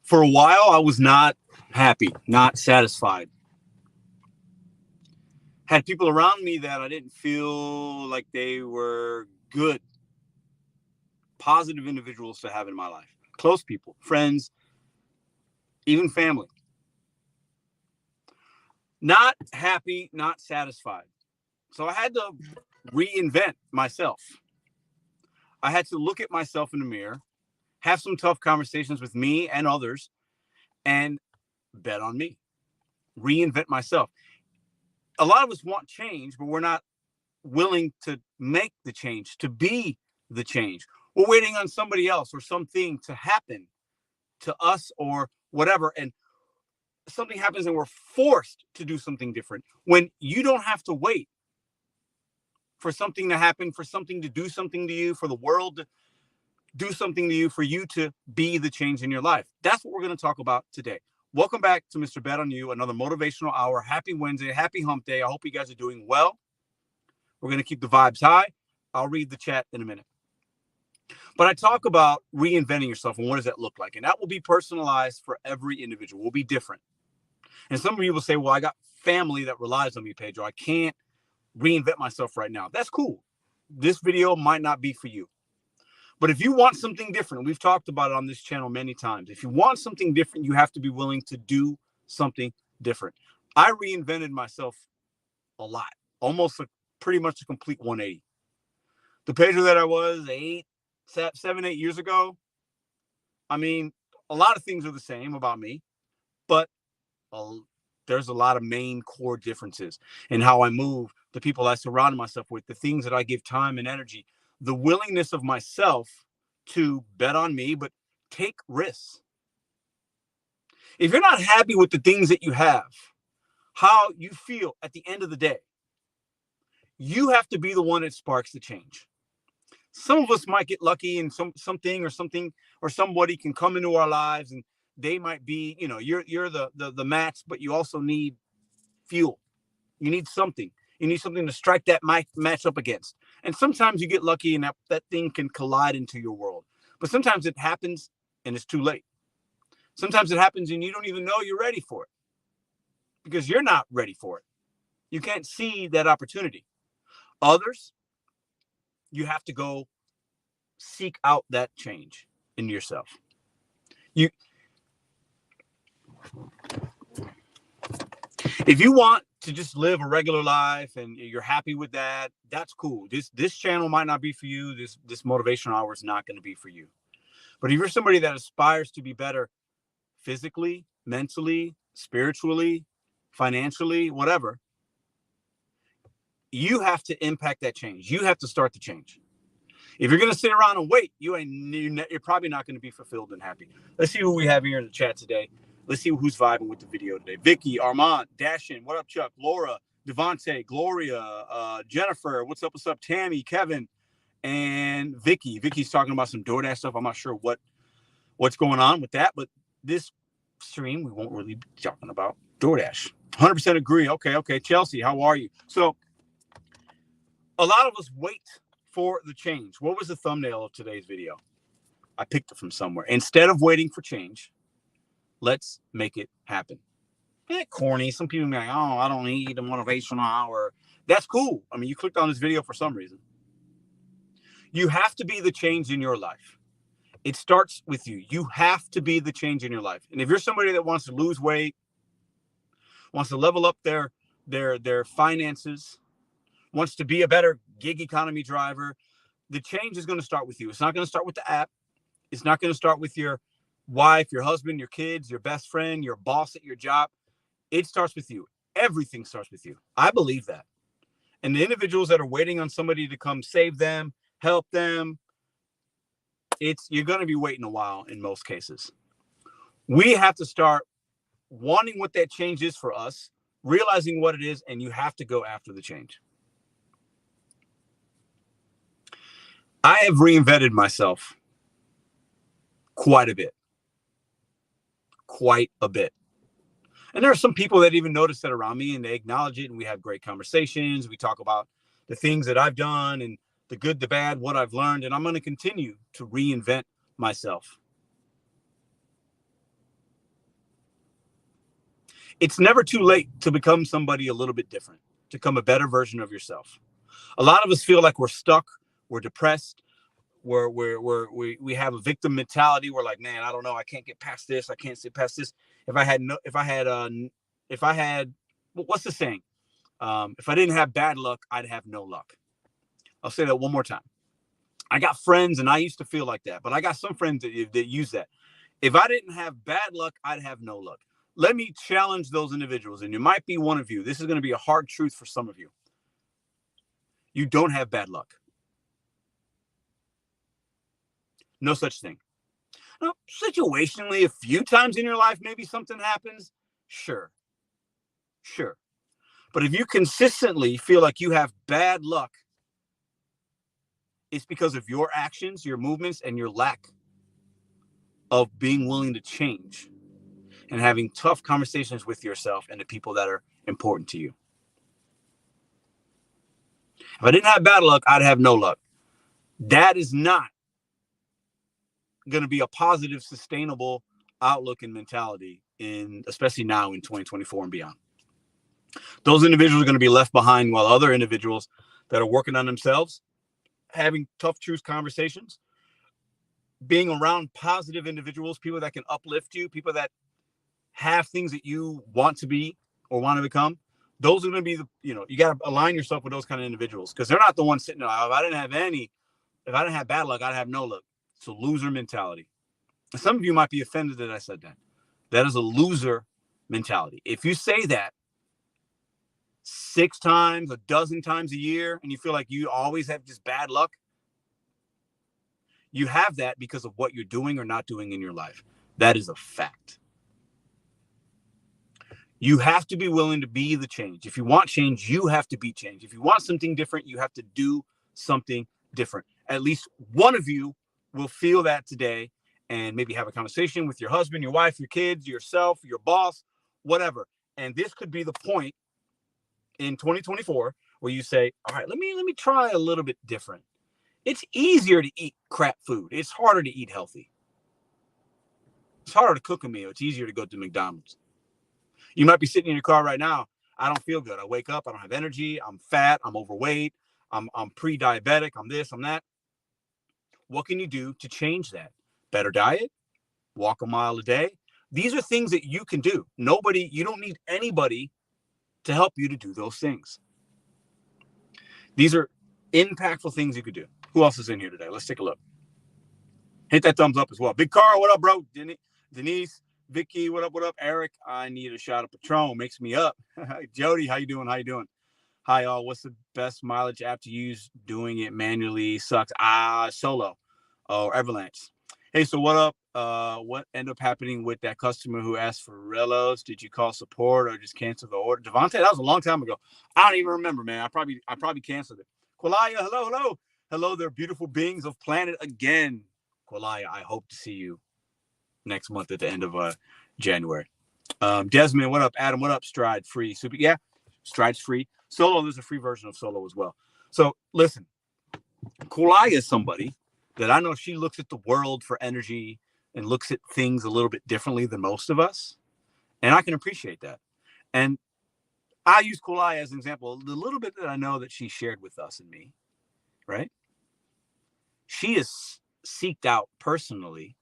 For a while, I was not happy, not satisfied. Had people around me that I didn't feel like they were good, positive individuals to have in my life. Close people, friends, even family. Not happy, not satisfied. So I had to reinvent myself. I had to look at myself in the mirror, have some tough conversations with me and others, and bet on me. Reinvent myself. A lot of us want change, but we're not willing to make the change, to be the change. We're waiting on somebody else or something to happen to us or whatever. And something happens and we're forced to do something different when you don't have to wait for something to happen, for something to do something to you, for the world to do something to you, for you to be the change in your life. That's what we're going to talk about today. Welcome back to Mr.BetonYou, another motivational hour. Happy Wednesday, happy hump day. I hope you guys are doing well. We're going to keep the vibes high. I'll read the chat in a minute. But I talk about reinventing yourself and what does that look like? And that will be personalized for every individual. Will be different. And some of you will say, well, I got family that relies on me, Pedro. I can't reinvent myself right now. That's cool. This video might not be for you. But if you want something different, we've talked about it on this channel many times. If you want something different, you have to be willing to do something different. I reinvented myself a lot, almost pretty much a complete 180. The Pedro that I was 7, 8 years ago, I mean, a lot of things are the same about me, but there's a lot of main core differences in how I move, the people I surround myself with, the things that I give time and energy, the willingness of myself to bet on me, but take risks. If you're not happy with the things that you have, how you feel at the end of the day, you have to be the one that sparks the change. Some of us might get lucky and something or somebody can come into our lives and they might be, you're the match, but you also need fuel. You need something. You need something to strike that match up against. And sometimes you get lucky and that thing can collide into your world. But sometimes it happens and it's too late. Sometimes it happens and you don't even know you're ready for it because you're not ready for it. You can't see that opportunity. Others, you have to go seek out that change in yourself. If you want to just live a regular life and you're happy with that, that's cool. This channel might not be for you. This motivational hour is not going to be for you. But if you're somebody that aspires to be better physically, mentally, spiritually, financially, whatever, you have to impact that change. You have to start the change. If you're going to sit around and wait, you're probably not going to be fulfilled and happy. Let's see who we have here in the chat today. Let's see who's vibing with the video today. Vicky, Armand, Dashin, what up, Chuck? Laura, Devontae, Gloria, Jennifer, what's up, Tammy, Kevin, and Vicky. Vicky's talking about some DoorDash stuff. I'm not sure what's going on with that, but this stream, we won't really be talking about DoorDash. 100% agree. Okay. Chelsea, how are you? So a lot of us wait for the change. What was the thumbnail of today's video? I picked it from somewhere. Instead of waiting for change, let's make it happen. Corny. Some people be like, oh, I don't need a motivational hour. That's cool. I mean, you clicked on this video for some reason. You have to be the change in your life. It starts with you. You have to be the change in your life. And if you're somebody that wants to lose weight, wants to level up their finances, wants to be a better gig economy driver, the change is going to start with you. It's not going to start with the app. It's not going to start with your wife, your husband, your kids, your best friend, your boss at your job. It starts with you. Everything starts with you. I believe that. And the individuals that are waiting on somebody to come save them, help them, you're going to be waiting a while in most cases. We have to start wanting what that change is for us, realizing what it is, and you have to go after the change. I have reinvented myself quite a bit. And there are some people that even notice that around me and they acknowledge it and we have great conversations. We talk about the things that I've done and the good, the bad, what I've learned. And I'm going to continue to reinvent myself. It's never too late to become somebody a little bit different, to become a better version of yourself. A lot of us feel like we're stuck, we're depressed, we have a victim mentality. We're like, man, I don't know, I can't get past this, I can't get past this. If I had, what's the saying? If I didn't have bad luck, I'd have no luck. I'll say that one more time. I got friends, and I used to feel like that, but I got some friends that use that. If I didn't have bad luck, I'd have no luck. Let me challenge those individuals, and you might be one of you. This is going to be a hard truth for some of you. You don't have bad luck. No such thing. Now, situationally, a few times in your life, maybe something happens. Sure. But if you consistently feel like you have bad luck, it's because of your actions, your movements, and your lack of being willing to change and having tough conversations with yourself and the people that are important to you. If I didn't have bad luck, I'd have no luck. That is not going to be a positive, sustainable outlook and mentality, especially now in 2024 and beyond. Those individuals are going to be left behind, while other individuals that are working on themselves, having tough truth conversations, being around positive individuals, people that can uplift you, people that have things that you want to be or want to become. Those are going to be you got to align yourself with those kind of individuals, because they're not the ones sitting there. If I didn't have bad luck, I'd have no luck. It's a loser mentality. Some of you might be offended that I said that. That is a loser mentality. If you say that 6 times, a dozen times a year, and you feel like you always have just bad luck, you have that because of what you're doing or not doing in your life. That is a fact. You have to be willing to be the change. If you want change, you have to be change. If you want something different, you have to do something different. At least one of you will feel that today, and maybe have a conversation with your husband, your wife, your kids, yourself, your boss, whatever. And this could be the point in 2024 where you say, all right, let me try a little bit different. It's easier to eat crap food. It's harder to eat healthy. It's harder to cook a meal. It's easier to go to McDonald's. You might be sitting in your car right now. I don't feel good. I wake up, I don't have energy. I'm fat. I'm overweight. I'm pre-diabetic. I'm this, I'm that. What can you do to change that? Better diet, walk a mile a day. These are things that you can do. You don't need anybody to help you to do those things. These are impactful things you could do. Who else is in here today? Let's take a look. Hit that thumbs up as well. Big Carl, what up, bro? Denise, Vicky, what up, what up? Eric, I need a shot of Patron. Makes me up. Jody, how you doing? Hi, all. What's the best mileage app to use? Doing it manually sucks. Solo or Avalanche. Hey, so what up? What ended up happening with that customer who asked for Rellos? Did you call support or just cancel the order? Devontae, that was a long time ago. I don't even remember, man. I probably canceled it. Qualaya, hello there, beautiful beings of planet again. Qualaya, I hope to see you next month at the end of January. Desmond, what up? Adam, what up? Stride free. Super, yeah, Stride's free. Solo, there's a free version of Solo as well. So listen, Qualaya is somebody that I know she looks at the world for energy and looks at things a little bit differently than most of us. And I can appreciate that. And I use Qualaya as an example, the little bit that I know that she shared with us and me, right? She has seeked out personally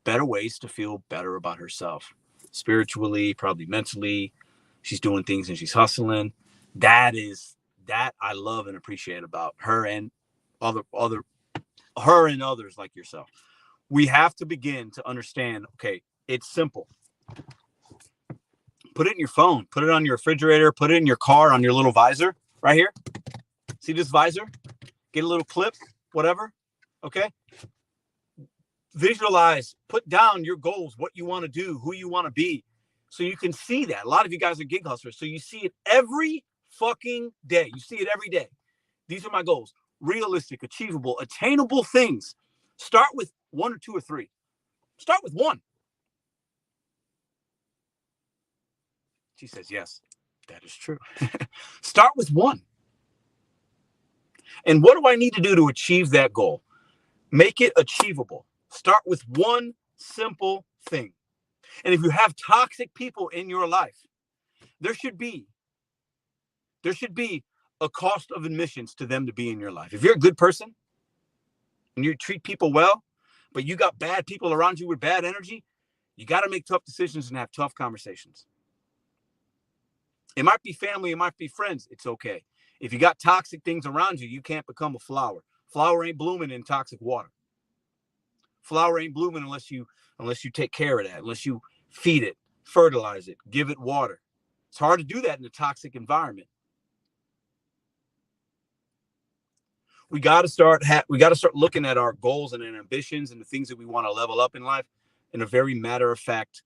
better ways to feel better about herself, spiritually, probably mentally. She's doing things and she's hustling. That I love and appreciate about her and her and others like yourself. We have to begin to understand, okay, it's simple. Put it in your phone, put it on your refrigerator, put it in your car on your little visor right here. See this visor? Get a little clip, whatever. Okay. Visualize, put down your goals, what you want to do, who you want to be, so you can see that. A lot of you guys are gig hustlers, so you see it every fucking day. You see it every day. These are my goals. Realistic, achievable, attainable things. Start with 1 or 2 or 3. Start with 1. She says, yes, that is true. Start with 1. And what do I need to do to achieve that goal? Make it achievable. Start with 1 simple thing. And if you have toxic people in your life, there should be a cost of admissions to them to be in your life. If you're a good person and you treat people well, but you got bad people around you with bad energy, you got to make tough decisions and have tough conversations. It might be family, it might be friends. It's okay. If you got toxic things around you, you can't become a flower. Flower ain't blooming in toxic water. Flower ain't blooming unless you take care of that, unless you feed it, fertilize it, give it water. It's hard to do that in a toxic environment. We got to start looking at our goals and ambitions and the things that we want to level up in life in a very matter-of-fact,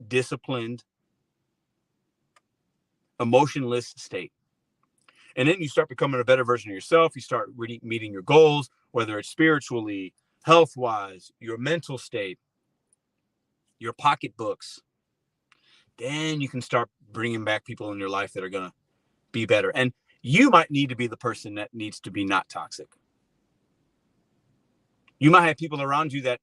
disciplined, emotionless state. And then you start becoming a better version of yourself. You start meeting your goals, whether it's spiritually, health-wise, your mental state, your pocketbooks. Then you can start bringing back people in your life that are going to be better. And you might need to be the person that needs to be not toxic. You might have people around you that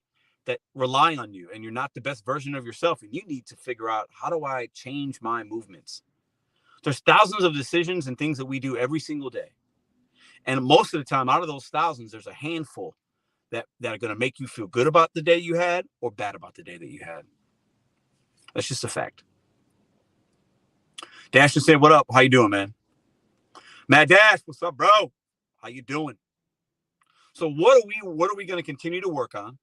rely on you, and you're not the best version of yourself. And you need to figure out, how do I change my movements? There's thousands of decisions and things that we do every single day. And most of the time, out of those thousands, there's a handful that are going to make you feel good about the day you had or bad about the day that you had. That's just a fact. Dash just said, what up? How you doing, man? Matt Dash, what's up, bro? How you doing? So what are we going to continue to work on?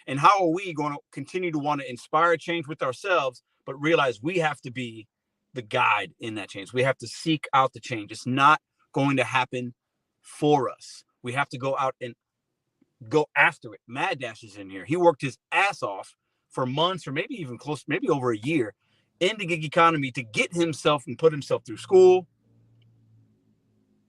And how are we going to continue to want to inspire change with ourselves, but realize we have to be the guide in that change? We have to seek out the change. It's not going to happen for us. We have to go out and go after it. Mad Dash is in here. He worked his ass off for months, or maybe even maybe over a year, in the gig economy to get himself and put himself through school,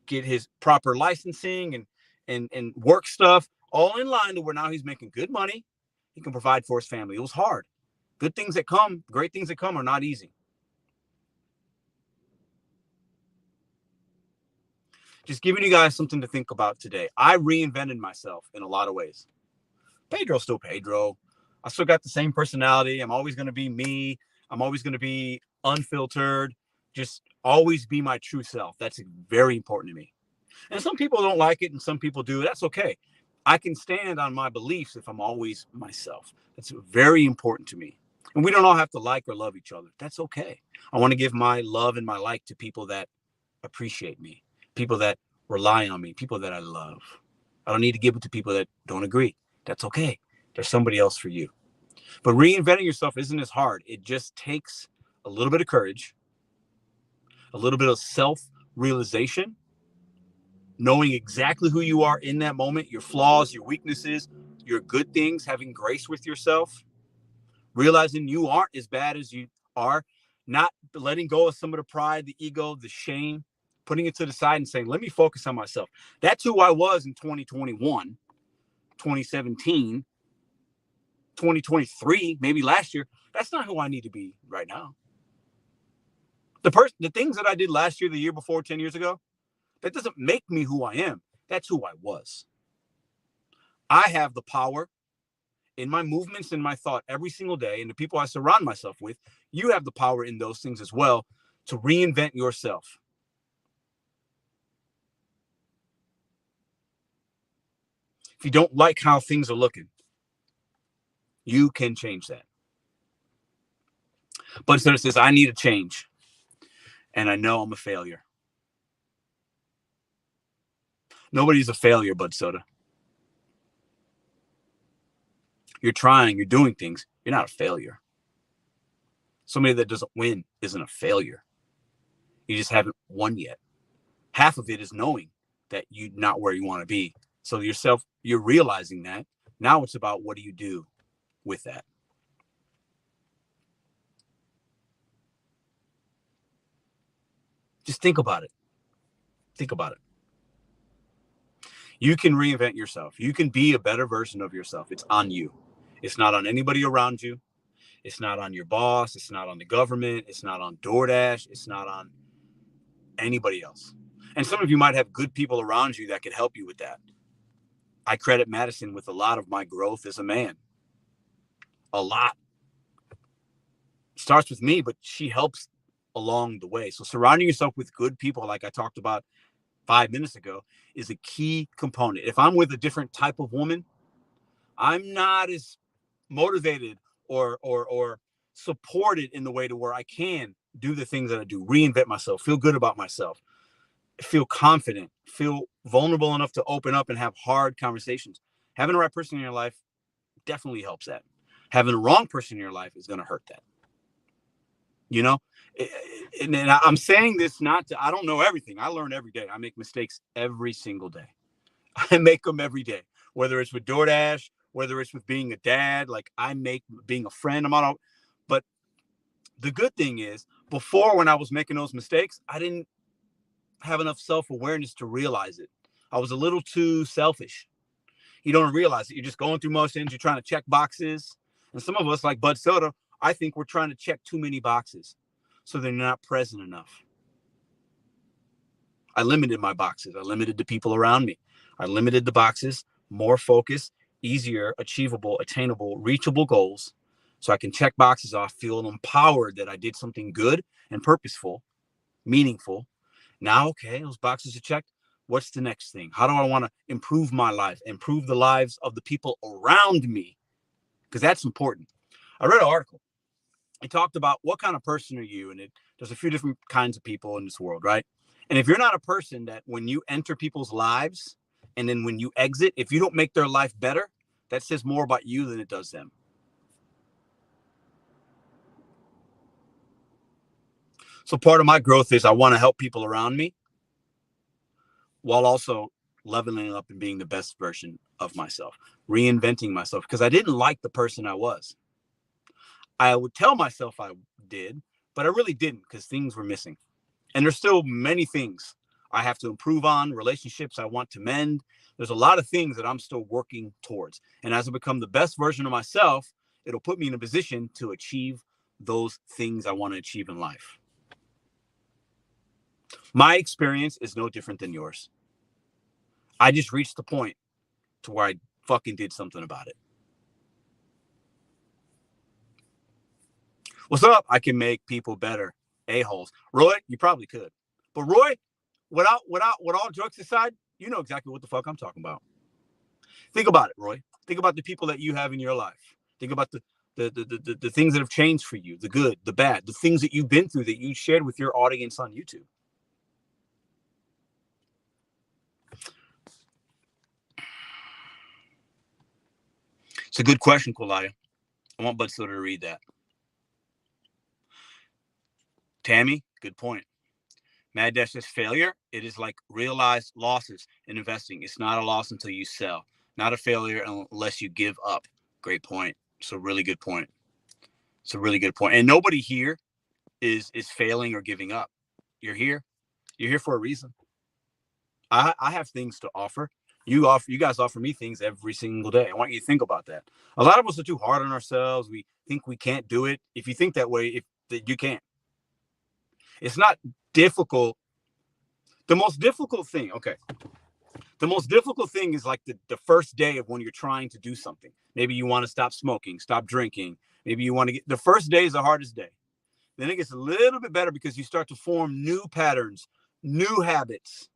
get his proper licensing and work stuff all in line to where now he's making good money. He can provide for his family. It was hard. Great things that come are not easy. Just giving you guys something to think about today. I reinvented myself in a lot of ways. Pedro's still Pedro. I still got the same personality. I'm always going to be me. I'm always going to be unfiltered. Just always be my true self. That's very important to me. And some people don't like it and some people do. That's okay. I can stand on my beliefs if I'm always myself. That's very important to me. And we don't all have to like or love each other. That's okay. I want to give my love and my like to people that appreciate me, people that rely on me, people that I love. I don't need to give it to people that don't agree. That's okay. There's somebody else for you. But reinventing yourself isn't as hard. It just takes a little bit of courage, a little bit of self-realization, knowing exactly who you are in that moment, your flaws, your weaknesses, your good things, having grace with yourself, realizing you aren't as bad as you are, not letting go of some of the pride, the ego, the shame, putting it to the side and saying, let me focus on myself. That's who I was in 2021, 2017, 2023, maybe last year. That's not who I need to be right now. The things that I did last year, the year before, 10 years ago, that doesn't make me who I am. That's who I was. I have the power in my movements and my thought every single day, and the people I surround myself with. You have the power in those things as well to reinvent yourself. If you don't like how things are looking, you can change that. But instead it says, I need a change, and I know I'm a failure. Nobody's a failure, Bud Soda. You're trying, you're doing things. You're not a failure. Somebody that doesn't win isn't a failure. You just haven't won yet. Half of it is knowing that you're not where you want to be. So you're realizing that. Now it's about, what do you do with that? Just think about it. Think about it. You can reinvent yourself. You can be a better version of yourself. It's on you. It's not on anybody around you. It's not on your boss. It's not on the government. It's not on DoorDash. It's not on anybody else. And some of you might have good people around you that could help you with that. I credit Madison with a lot of my growth as a man. A lot. It starts with me, but she helps along the way. So surrounding yourself with good people, like I talked about 5 minutes ago, is a key component. If I'm with a different type of woman, I'm not as motivated or supported in the way to where I can do the things that I do, reinvent myself, feel good about myself, feel confident, feel vulnerable enough to open up and have hard conversations. Having the right person in your life definitely helps that. Having the wrong person in your life is going to hurt that. You know, and I'm saying this not to, I don't know everything. I learn every day. I make mistakes every single day. I make them every day, whether it's with DoorDash, whether it's with being a dad, like I make being a friend. But the good thing is, before, when I was making those mistakes, I didn't have enough self-awareness to realize it. I was a little too selfish. You don't realize it. You're just going through motions. You're trying to check boxes. And some of us, like Bud Soda, I think we're trying to check too many boxes, so they're not present enough. I limited my boxes. I limited the people around me. I limited the boxes, more focus, easier, achievable, attainable, reachable goals. So I can check boxes off, feel empowered that I did something good and purposeful, meaningful. Now, okay, those boxes are checked. What's the next thing? How do I want to improve my life, improve the lives of the people around me? Because that's important. I read an article. It talked about what kind of person are you? And there's a few different kinds of people in this world, right? And if you're not a person that when you enter people's lives and then when you exit, if you don't make their life better, that says more about you than it does them. So part of my growth is I want to help people around me while also leveling up and being the best version of myself, reinventing myself, because I didn't like the person I was. I would tell myself I did, but I really didn't, because things were missing. And there's still many things I have to improve on, relationships I want to mend. There's a lot of things that I'm still working towards. And as I become the best version of myself, it'll put me in a position to achieve those things I want to achieve in life. My experience is no different than yours. I just reached the point to where I fucking did something about it. What's up? I can make people better. A-holes. Roy, you probably could. But Roy, without all jokes aside, you know exactly what the fuck I'm talking about. Think about it, Roy. Think about the people that you have in your life. Think about the things that have changed for you, the good, the bad, the things that you've been through that you shared with your audience on YouTube. It's a good question, Kolaya. I want Bud Soda to read that. Tammy, good point. Mad Dash says failure. It is like realized losses in investing. It's not a loss until you sell. Not a failure unless you give up. Great point. It's a really good point. It's a really good point. And nobody here is failing or giving up. You're here. You're here for a reason. I have things to offer. You guys offer me things every single day. I want you to think about that. A lot of us are too hard on ourselves. We think we can't do it. If you think that way, you can't. It's not difficult. The most difficult thing, okay. The most difficult thing is like the first day of when you're trying to do something. Maybe you want to stop smoking, stop drinking. Maybe you want to the first day is the hardest day. Then it gets a little bit better because you start to form new patterns, new habits.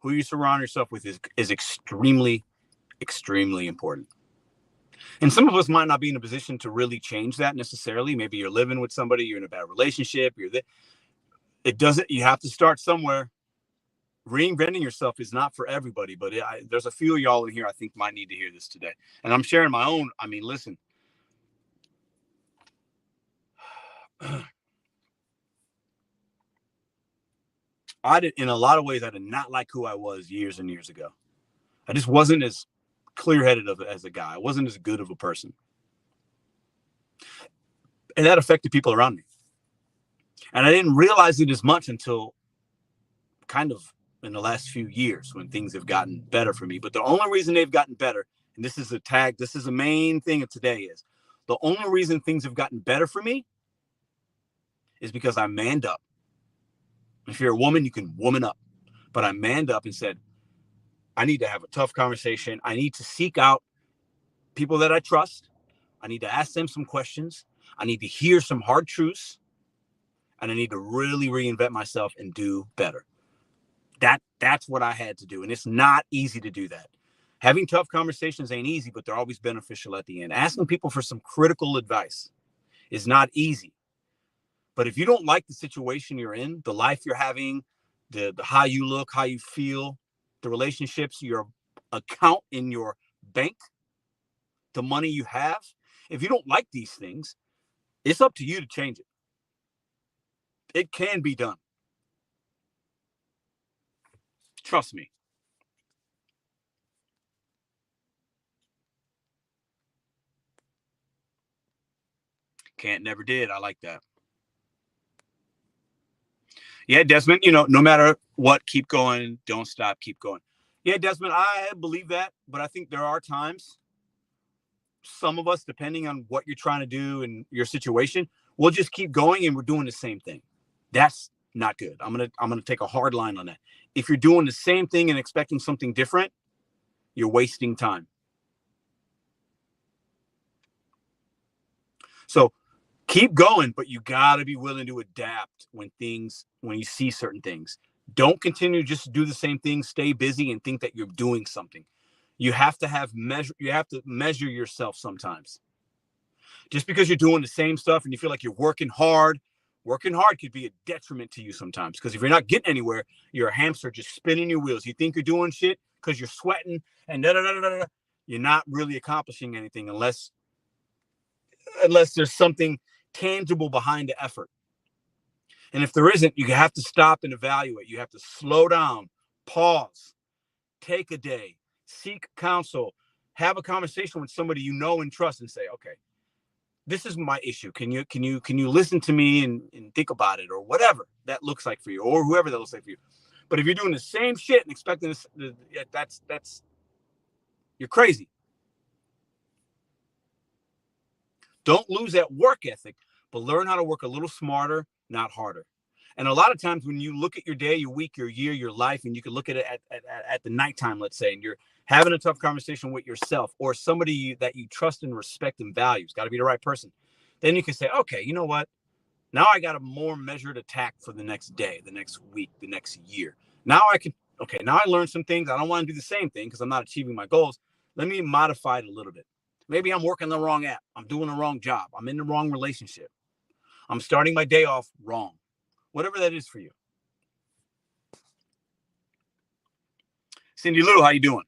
Who you surround yourself with is extremely, extremely important. And some of us might not be in a position to really change that necessarily. Maybe you're living with somebody, you're in a bad relationship, you have to start somewhere. Reinventing yourself is not for everybody, but there's a few of y'all in here I think might need to hear this today. And I'm sharing my own. I mean, listen. In a lot of ways, I did not like who I was years and years ago. I just wasn't as clear-headed as a guy. I wasn't as good of a person. And that affected people around me. And I didn't realize it as much until kind of in the last few years when things have gotten better for me. But the only reason they've gotten better, and this is a main thing of today, is the only reason things have gotten better for me is because I manned up. If you're a woman, you can woman up. But I manned up and said, I need to have a tough conversation. I need to seek out people that I trust. I need to ask them some questions. I need to hear some hard truths. And I need to really reinvent myself and do better. That's what I had to do. And it's not easy to do that. Having tough conversations ain't easy, but they're always beneficial at the end. Asking people for some critical advice is not easy. But if you don't like the situation you're in, the life you're having, the how you look, how you feel, the relationships, your account in your bank, the money you have, if you don't like these things, it's up to you to change it. It can be done. Trust me. Can't, never did. I like that. Yeah, Desmond, no matter what, keep going. Don't stop. Keep going. Yeah, Desmond, I believe that. But I think there are times, some of us, depending on what you're trying to do and your situation, we'll just keep going and we're doing the same thing. That's not good. I'm gonna take a hard line on that. If you're doing the same thing and expecting something different, you're wasting time. So keep going, but you got to be willing to adapt when you see certain things. Don't continue just to do the same thing, stay busy and think that you're doing something. You have to measure yourself sometimes. Just because you're doing the same stuff and you feel like you're working hard could be a detriment to you sometimes. Because if you're not getting anywhere, you're a hamster just spinning your wheels. You think you're doing shit because you're sweating and you're not really accomplishing anything unless there's something tangible behind the effort. And if there isn't, you have to stop and evaluate. You have to slow down, pause, take a day, seek counsel, have a conversation with somebody you know and trust and say, okay, this is my issue. Can you listen to me and think about it, or whatever that looks like for you, or whoever that looks like for you. But if you're doing the same shit and expecting this, that's you're crazy. Don't lose that work ethic, but learn how to work a little smarter, not harder. And a lot of times when you look at your day, your week, your year, your life, and you can look at it at the nighttime, let's say, and you're having a tough conversation with yourself or somebody that you trust and respect and value, it's got to be the right person. Then you can say, okay, you know what? Now I got a more measured attack for the next day, the next week, the next year. Now I learned some things. I don't want to do the same thing because I'm not achieving my goals. Let me modify it a little bit. Maybe I'm working the wrong app. I'm doing the wrong job. I'm in the wrong relationship. I'm starting my day off wrong. Whatever that is for you. Cindy Lou, how you doing?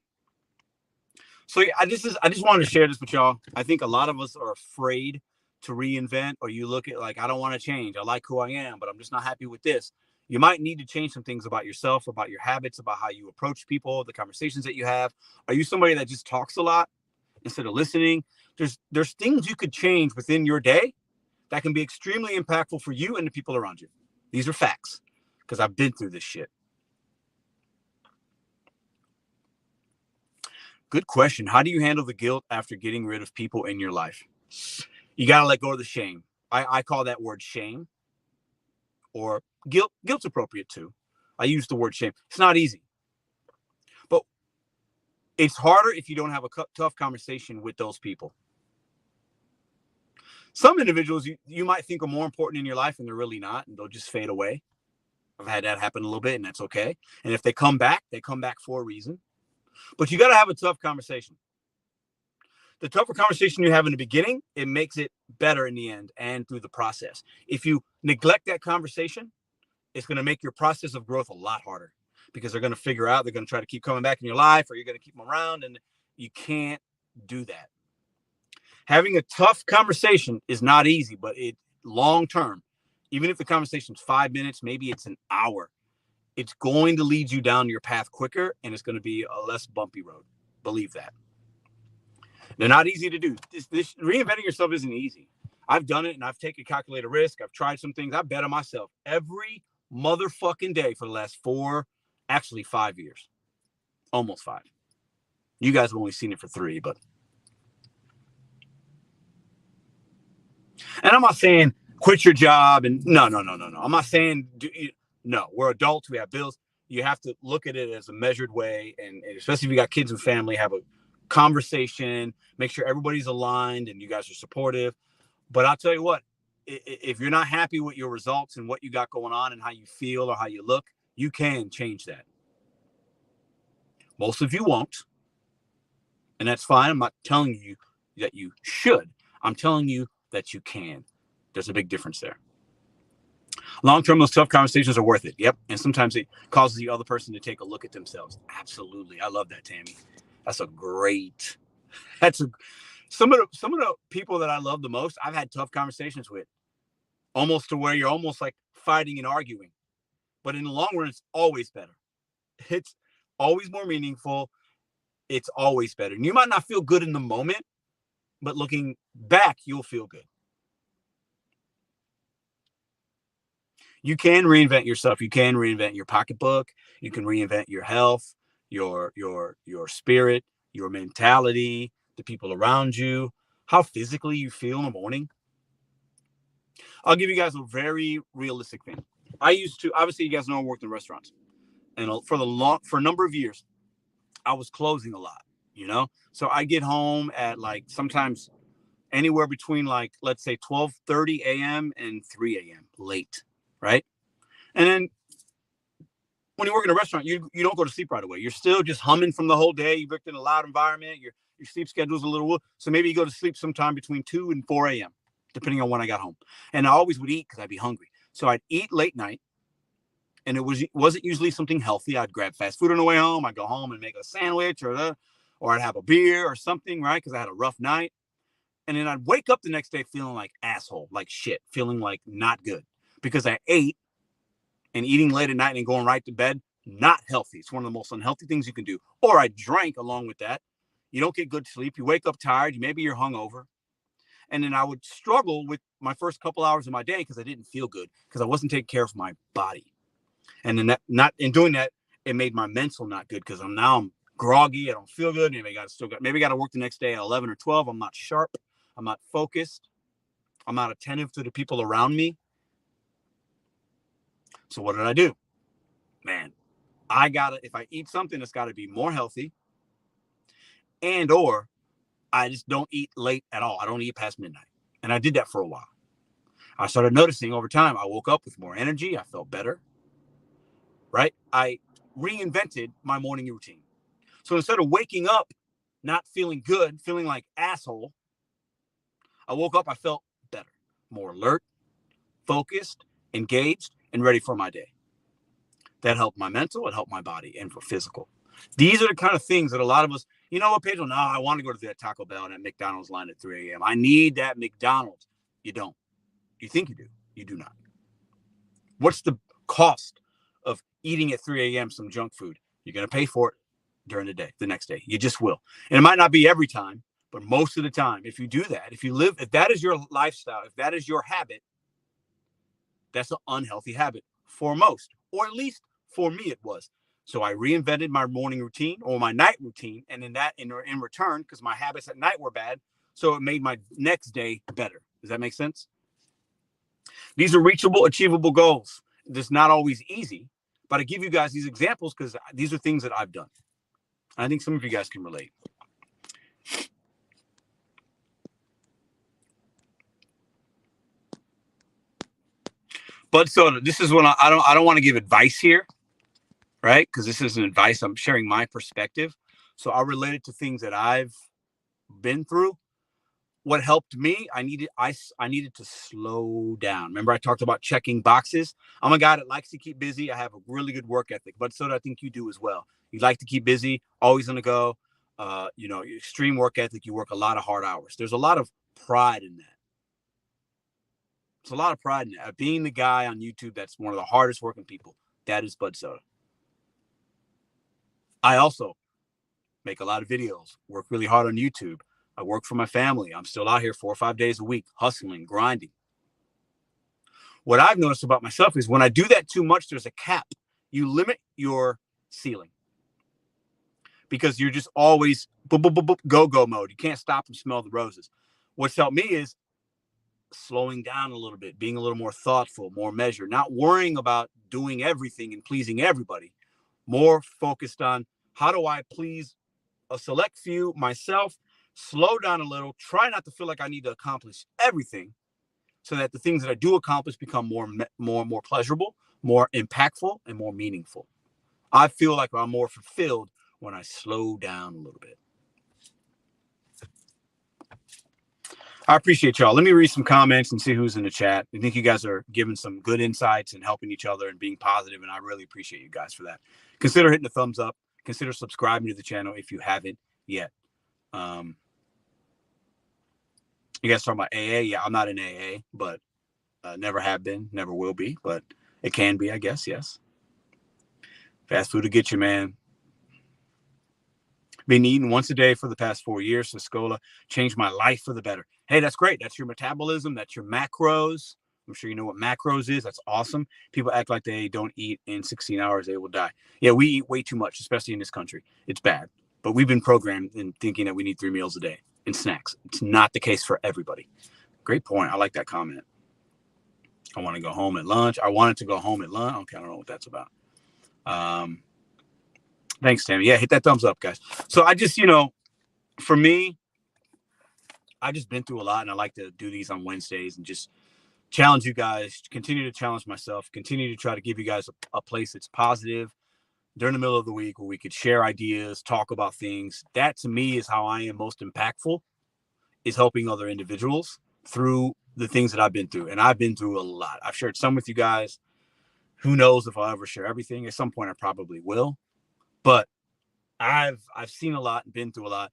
So I just wanted to share this with y'all. I think a lot of us are afraid to reinvent, or you look at like, I don't want to change. I like who I am, but I'm just not happy with this. You might need to change some things about yourself, about your habits, about how you approach people, the conversations that you have. Are you somebody that just talks a lot instead of listening? There's things you could change within your day that can be extremely impactful for you and the people around you. These are facts because I've been through this shit. Good question. How do you handle the guilt after getting rid of people in your life? You got to let go of the shame. I call that word shame, or guilt. Guilt's appropriate too. I use the word shame. It's not easy, but it's harder if you don't have a tough conversation with those people. Some individuals you might think are more important in your life, and they're really not, and they'll just fade away. I've had that happen a little bit, and that's okay. And if they come back for a reason. But you got to have a tough conversation. The tougher conversation you have in the beginning, it makes it better in the end and through the process. If you neglect that conversation, it's going to make your process of growth a lot harder, because they're going to figure out, they're going to try to keep coming back in your life, or you're going to keep them around, and you can't do that. Having a tough conversation is not easy, but it long term, even if the conversation's 5 minutes, maybe it's an hour, it's going to lead you down your path quicker, and it's going to be a less bumpy road. Believe that. They're not easy to do. This reinventing yourself isn't easy. I've done it, and I've taken calculated risk. I've tried some things. I bet on myself every motherfucking day for the last 5 years. Almost 5. You guys have only seen it for 3, but. And I'm not saying quit your job and no. I'm not saying no. We're adults. We have bills. You have to look at it as a measured way, and especially if you got kids and family, have a conversation, make sure everybody's aligned and you guys are supportive. But I'll tell you what, if you're not happy with your results and what you got going on and how you feel or how you look, you can change that. Most of you won't. And that's fine. I'm not telling you that you should. I'm telling you that you can. There's a big difference there. Long-term, those tough conversations are worth it. Yep. And sometimes it causes the other person to take a look at themselves. Absolutely. I love that, Tammy. Some of the people that I love the most, I've had tough conversations with, almost to where you're almost like fighting and arguing. But in the long run, it's always better. It's always more meaningful. It's always better. And you might not feel good in the moment, but looking back, you'll feel good. You can reinvent yourself. You can reinvent your pocketbook. You can reinvent your health, your spirit, your mentality, the people around you, how physically you feel in the morning. I'll give you guys a very realistic thing. I used to, obviously, you guys know I worked in restaurants, and for a number of years, I was closing a lot, So I get home at like sometimes anywhere between like, let's say 12:30 a.m. and 3 a.m. late, right? And then when you work in a restaurant, you don't go to sleep right away. You're still just humming from the whole day. You worked in a loud environment. Your sleep schedule's a little, so maybe you go to sleep sometime between 2 and 4 a.m., depending on when I got home. And I always would eat because I'd be hungry. So I'd eat late night, and it wasn't usually something healthy. I'd grab fast food on the way home. I'd go home and make a sandwich or I'd have a beer or something, right? Because I had a rough night. And then I'd wake up the next day feeling like asshole, like shit, feeling like not good because I ate, and eating late at night and going right to bed, not healthy. It's one of the most unhealthy things you can do. Or I drank along with that. You don't get good sleep. You wake up tired. Maybe you're hungover. And then I would struggle with my first couple hours of my day because I didn't feel good because I wasn't taking care of my body. And then in doing that, it made my mental not good because I'm groggy. I don't feel good. Maybe I got to work the next day at 11 or 12. I'm not sharp. I'm not focused. I'm not attentive to the people around me. So what did I do? Man, if I eat something, it's got to be more healthy, or I just don't eat late at all. I don't eat past midnight. And I did that for a while. I started noticing over time, I woke up with more energy. I felt better, right? I reinvented my morning routine. So instead of waking up, not feeling good, feeling like asshole, I woke up, I felt better, more alert, focused, engaged, and ready for my day. That helped my mental, it helped my body, and for physical. These are the kind of things that a lot of us, you know what, Pedro? No, I want to go to that Taco Bell and that McDonald's line at 3 a.m. I need that McDonald's. You don't. You think you do. You do not. What's the cost of eating at 3 a.m. some junk food? You're going to pay for it during the day, the next day. You just will. And it might not be every time, but most of the time, if you do that, if that is your lifestyle, if that is your habit, that's an unhealthy habit for most, or at least for me it was. So I reinvented my morning routine or my night routine, and in return, because my habits at night were bad, so it made my next day better. Does that make sense? These are reachable, achievable goals. It's not always easy, but I give you guys these examples because these are things that I've done. I think some of you guys can relate. But so this is when I don't want to give advice here, right? Because this isn't advice. I'm sharing my perspective. So I'll relate it to things that I've been through. What helped me, I needed to slow down. Remember I talked about checking boxes? I'm a guy that likes to keep busy. I have a really good work ethic, but so I think you do as well. You like to keep busy, always on the go. Extreme work ethic. You work a lot of hard hours. There's a lot of pride in that. There's a lot of pride in that. Being the guy on YouTube that's one of the hardest working people, that is Bud Soda. I also make a lot of videos, work really hard on YouTube. I work for my family. I'm still out here 4 or 5 days a week, hustling, grinding. What I've noticed about myself is when I do that too much, there's a cap. You limit your ceiling because you're just always go mode. You can't stop and smell the roses. What's helped me is slowing down a little bit, being a little more thoughtful, more measured, not worrying about doing everything and pleasing everybody, more focused on how do I please a select few, myself, slow down a little, try not to feel like I need to accomplish everything, so that the things that I do accomplish become more pleasurable, more impactful, and more meaningful. I feel like I'm more fulfilled when I slow down a little bit. I appreciate y'all. Let me read some comments and see who's in the chat. I think you guys are giving some good insights and helping each other and being positive, and I really appreciate you guys for that. Consider hitting the thumbs up. Consider subscribing to the channel if you haven't yet. You guys talking about AA? Yeah, I'm not in AA, but never have been, never will be, but it can be, I guess, yes. Fast food to get you, man. Been eating once a day for the past 4 years. Scola changed my life for the better. Hey, that's great. That's your metabolism. That's your macros. I'm sure you know what macros is. That's awesome. People act like they don't eat in 16 hours. They will die. Yeah, we eat way too much, especially in this country. It's bad. But we've been programmed in thinking that we need 3 meals a day and snacks. It's not the case for everybody. Great point. I like that comment. I want to go home at lunch. I wanted to go home at lunch. Okay, I don't know what that's about. Thanks, Tammy. Yeah, hit that thumbs up, guys. So I just, for me, I just been through a lot, and I like to do these on Wednesdays and just challenge you guys, continue to challenge myself, continue to try to give you guys a place that's positive during the middle of the week where we could share ideas, talk about things. That, to me, is how I am most impactful, is helping other individuals through the things that I've been through. And I've been through a lot. I've shared some with you guys. Who knows if I'll ever share everything? At some point, I probably will. But I've seen a lot and been through a lot.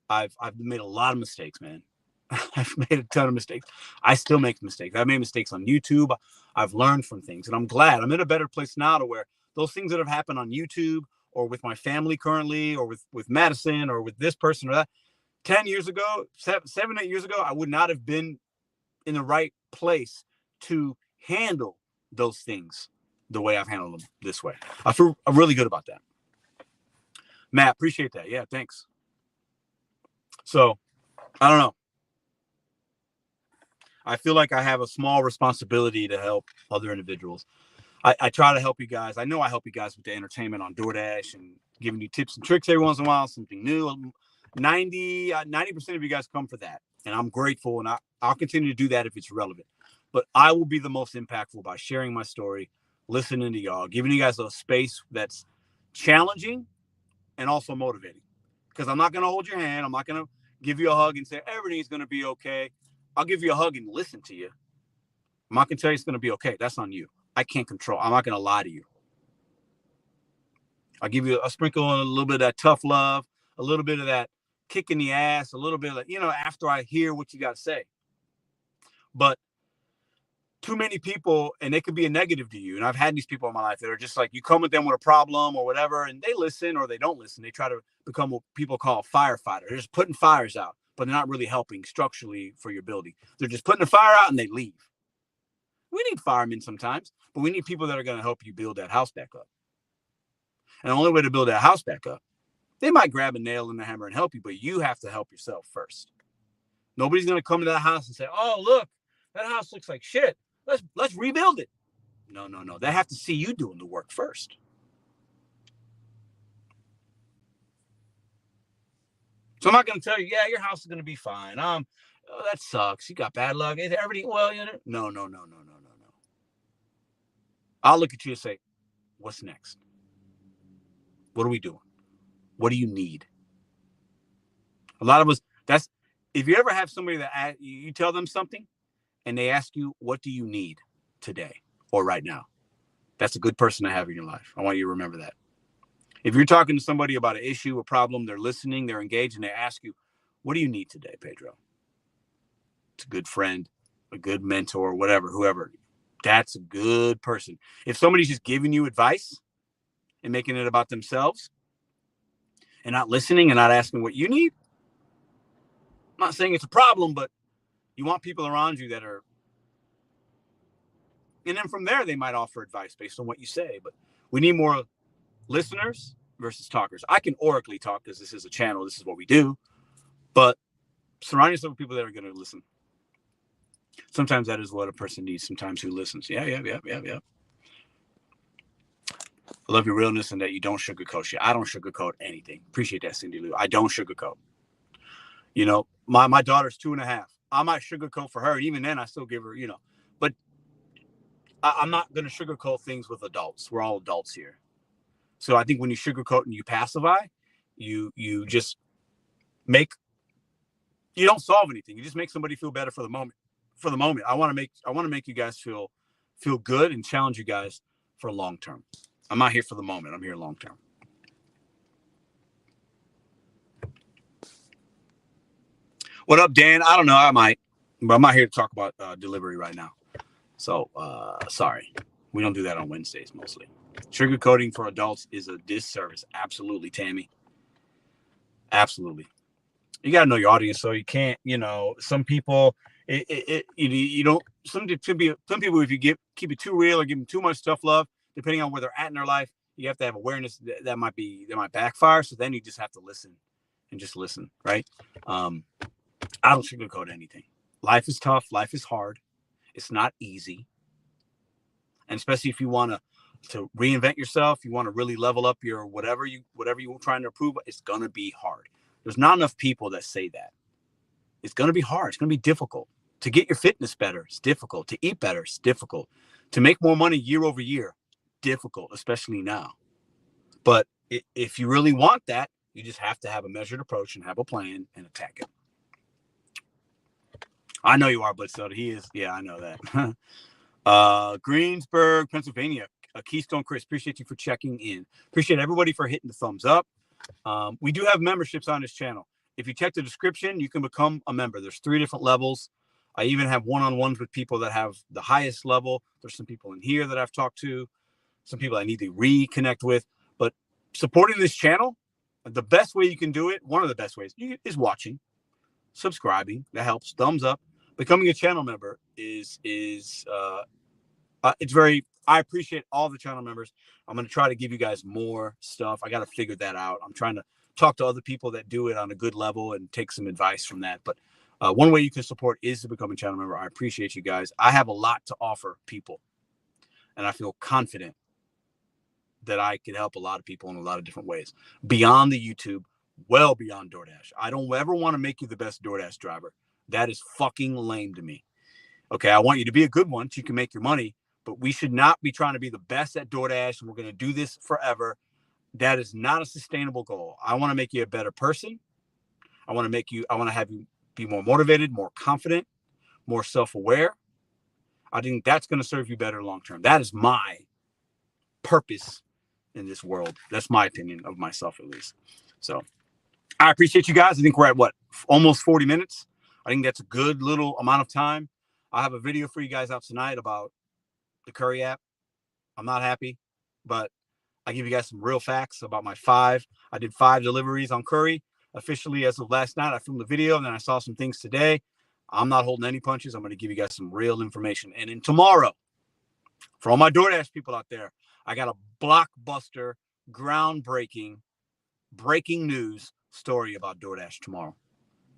I've made a lot of mistakes, man. I've made a ton of mistakes. I still make mistakes. I've made mistakes on YouTube. I've learned from things, and I'm glad I'm in a better place now to where those things that have happened on YouTube or with my family currently or with Madison or with this person or that, 10 years ago, 7, 8 years ago, I would not have been in the right place to handle those things the way I've handled them this way. I feel really good about that. Matt, appreciate that. Yeah, thanks. So, I don't know. I feel like I have a small responsibility to help other individuals. I try to help you guys. I know I help you guys with the entertainment on DoorDash and giving you tips and tricks every once in a while, something new. 90% of you guys come for that. And I'm grateful, and I'll continue to do that if it's relevant. But I will be the most impactful by sharing my story, listening to y'all, giving you guys a space that's challenging and also motivating. Because I'm not going to hold your hand. I'm not going to give you a hug and say, everything's going to be okay. I'll give you a hug and listen to you. I'm not going to tell you it's going to be okay. That's on you. I can't control. I'm not going to lie to you. I'll give you a sprinkle on a little bit of that tough love, a little bit of that kick in the ass, a little bit of, after I hear what you got to say. But too many people, and they could be a negative to you. And I've had these people in my life that are just like, you come with them with a problem or whatever, and they listen or they don't listen. They try to become what people call a firefighter. They're just putting fires out, but they're not really helping structurally for your building. They're just putting the fire out and they leave. We need firemen sometimes, but we need people that are going to help you build that house back up. And the only way to build that house back up, they might grab a nail and a hammer and help you, but you have to help yourself first. Nobody's going to come to that house and say, oh, look, that house looks like shit. Let's rebuild it. No. They have to see you doing the work first. So I'm not going to tell you, yeah, your house is going to be fine. Oh, that sucks. You got bad luck. Everything, well, no. I'll look at you and say, what's next? What are we doing? What do you need? A lot of us, if you ever have somebody that you tell them something and they ask you, what do you need today or right now? That's a good person to have in your life. I want you to remember that. If you're talking to somebody about an issue, a problem, they're listening, they're engaged, and they ask you, what do you need today, Pedro? It's a good friend, a good mentor, whatever, whoever. That's a good person. If somebody's just giving you advice and making it about themselves and not listening and not asking what you need, I'm not saying it's a problem, but you want people around you that are, and then from there, they might offer advice based on what you say, but we need more listeners versus talkers. I can oracally talk because this is a channel. This is what we do, but surround yourself with people that are going to listen. Sometimes that is what a person needs. Sometimes who listens. Yeah. I love your realness and that you don't sugarcoat shit. I don't sugarcoat anything. Appreciate that, Cindy Lou. I don't sugarcoat. You know, my daughter's 2.5. I might sugarcoat for her. Even then, I still give her, but I'm not going to sugarcoat things with adults. We're all adults here. So I think when you sugarcoat and you pacify, you just you don't solve anything. You just make somebody feel better for the moment. I want to make you guys feel good and challenge you guys for long term. I'm not here for the moment. I'm here long term. What up, Dan? I don't know. I might, but I'm not here to talk about delivery right now. So sorry. We don't do that on Wednesdays mostly. Sugarcoating for adults is a disservice. Absolutely, Tammy. Absolutely. You got to know your audience, so you can't, some people, you don't, some people, if you keep it too real or give them too much tough love, depending on where they're at in their life, you have to have awareness that might backfire. So then you just have to listen and just listen, right? I don't sugarcoat anything. Life is tough. Life is hard. It's not easy. And especially if you want to reinvent yourself, you want to really level up your whatever you're trying to improve, it's going to be hard. There's not enough people that say that. It's going to be hard. It's going to be difficult. To get your fitness better, it's difficult. To eat better, it's difficult. To make more money year over year, difficult, especially now. But if you really want that, you just have to have a measured approach and have a plan and attack it. I know you are, Blitzsoda. He is. Yeah, I know that. Greensburg, Pennsylvania. Keystone Chris, appreciate you for checking in. Appreciate everybody for hitting the thumbs up. We do have memberships on this channel. If you check the description, you can become a member. There's 3 different levels. I even have one-on-ones with people that have the highest level. There's some people in here that I've talked to, some people I need to reconnect with. But supporting this channel, the best way you can do it, one of the best ways, is watching, subscribing. That helps. Thumbs up. Becoming a channel member it's very, I appreciate all the channel members. I'm going to try to give you guys more stuff. I got to figure that out. I'm trying to talk to other people that do it on a good level and take some advice from that. But one way you can support is to become a channel member. I appreciate you guys. I have a lot to offer people, and I feel confident that I can help a lot of people in a lot of different ways beyond the YouTube, well beyond DoorDash. I don't ever want to make you the best DoorDash driver. That is fucking lame to me. Okay, I want you to be a good one so you can make your money, but we should not be trying to be the best at DoorDash and we're going to do this forever. That is not a sustainable goal. I want to make you a better person. I want to have you be more motivated, more confident, more self-aware. I think that's going to serve you better long term. That is my purpose in this world. That's my opinion of myself, at least. So I appreciate you guys. I think we're at almost 40 minutes. I think that's a good little amount of time. I have a video for you guys out tonight about the Curry app. I'm not happy, but I give you guys some real facts about my 5. I did 5 deliveries on Curry officially as of last night. I filmed the video and then I saw some things today. I'm not holding any punches. I'm going to give you guys some real information. And then tomorrow, for all my DoorDash people out there, I got a blockbuster, groundbreaking, breaking news story about DoorDash tomorrow.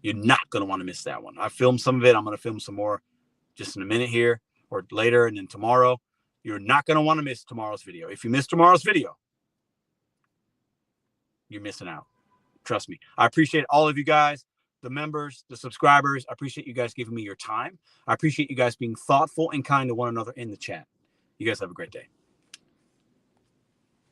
You're not going to want to miss that one. I filmed some of it. I'm going to film some more just in a minute here or later. And then tomorrow, you're not going to want to miss tomorrow's video. If you miss tomorrow's video, you're missing out. Trust me. I appreciate all of you guys, the members, the subscribers. I appreciate you guys giving me your time. I appreciate you guys being thoughtful and kind to one another in the chat. You guys have a great day.